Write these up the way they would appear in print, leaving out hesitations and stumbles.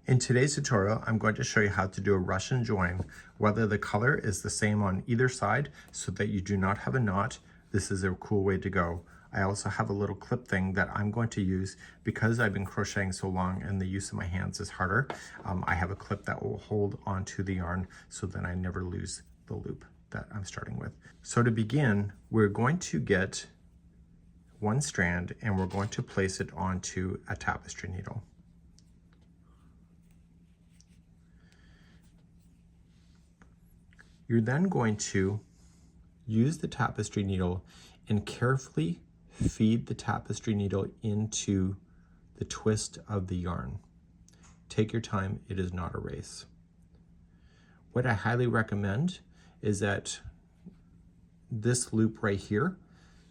In today's tutorial, I'm going to show you how to do a Russian join, whether the color is the same on either side so that you do not have a knot. This is a cool way to go. I also have a little clip thing that I'm going to use because I've been crocheting so long and the use of my hands is harder. I have a clip that will hold onto the yarn so that I never lose the loop that I'm starting with. So to begin, we're going to get one strand and we're going to place it onto a tapestry needle. You're then going to use the tapestry needle and carefully feed the tapestry needle into the twist of the yarn. Take your time, it is not a race. What I highly recommend is that this loop right here,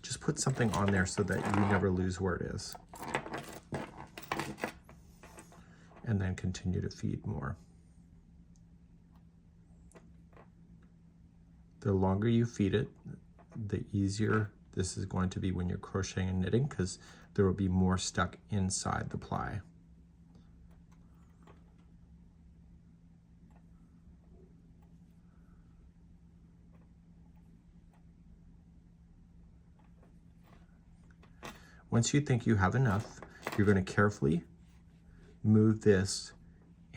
just put something on there so that you never lose where it is. And then continue to feed more. The longer you feed it, the easier this is going to be when you're crocheting and knitting, because there will be more stuck inside the ply. Once you think you have enough, you're going to carefully move this,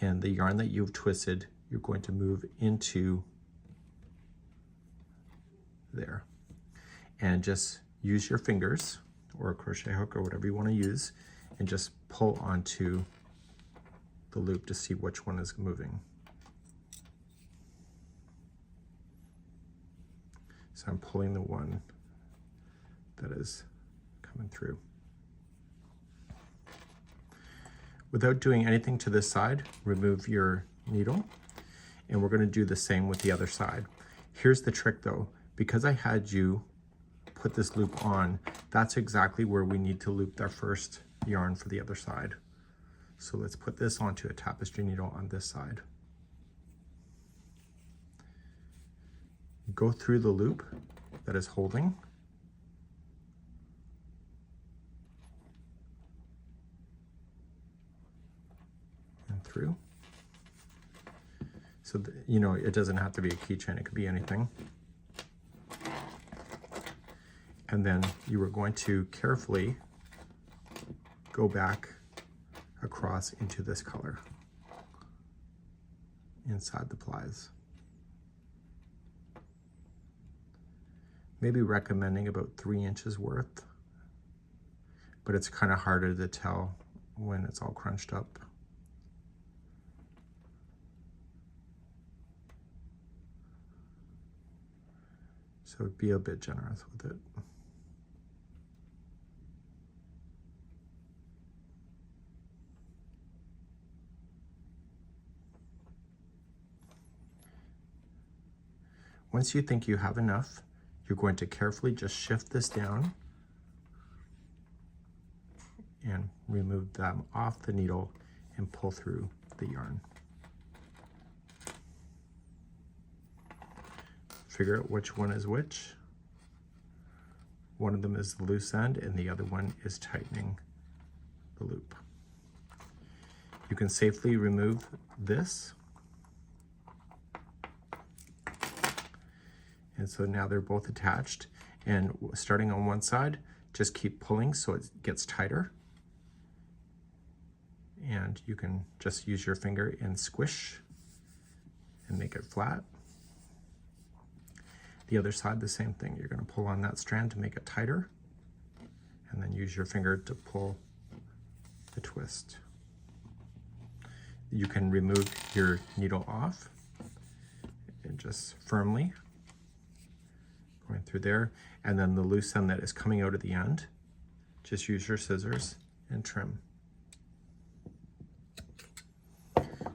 and the yarn that you've twisted, you're going to move into there. And just use your fingers or a crochet hook or whatever you want to use and just pull onto the loop to see which one is moving. So I'm pulling the one that is coming through. Without doing anything to this side, remove your needle, and we're going to do the same with the other side. Here's the trick though. Because I had you put this loop on, that's exactly where we need to loop our first yarn for the other side. So let's put this onto a tapestry needle on this side. Go through the loop that is holding. And through. So, you know, it doesn't have to be a keychain, it could be anything. And then you are going to carefully go back across into this color inside the plies. Maybe recommending about 3 inches worth, but it's kind of harder to tell when it's all crunched up. So be a bit generous with it. Once you think you have enough, you're going to carefully just shift this down and remove them off the needle and pull through the yarn. Figure out which one is which. One of them is the loose end and the other one is tightening the loop. You can safely remove this. And so now they're both attached, and starting on one side, just keep pulling so it gets tighter. And you can just use your finger and squish and make it flat. The other side, the same thing. You're going to pull on that strand to make it tighter, and then use your finger to pull the twist. You can remove your needle off and just firmly going through there, and then the loose end that is coming out at the end, just use your scissors and trim.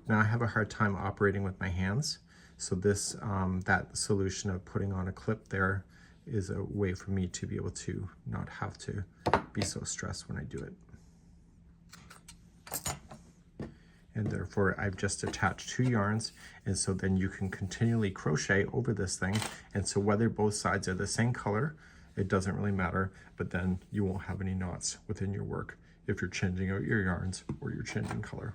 Now I have a hard time operating with my hands, so this that solution of putting on a clip there is a way for me to be able to not have to be so stressed when I do it. And therefore I've just attached 2 yarns, and so then you can continually crochet over this thing, and so whether both sides are the same color, it doesn't really matter, but then you won't have any knots within your work if you're changing out your yarns or you're changing color.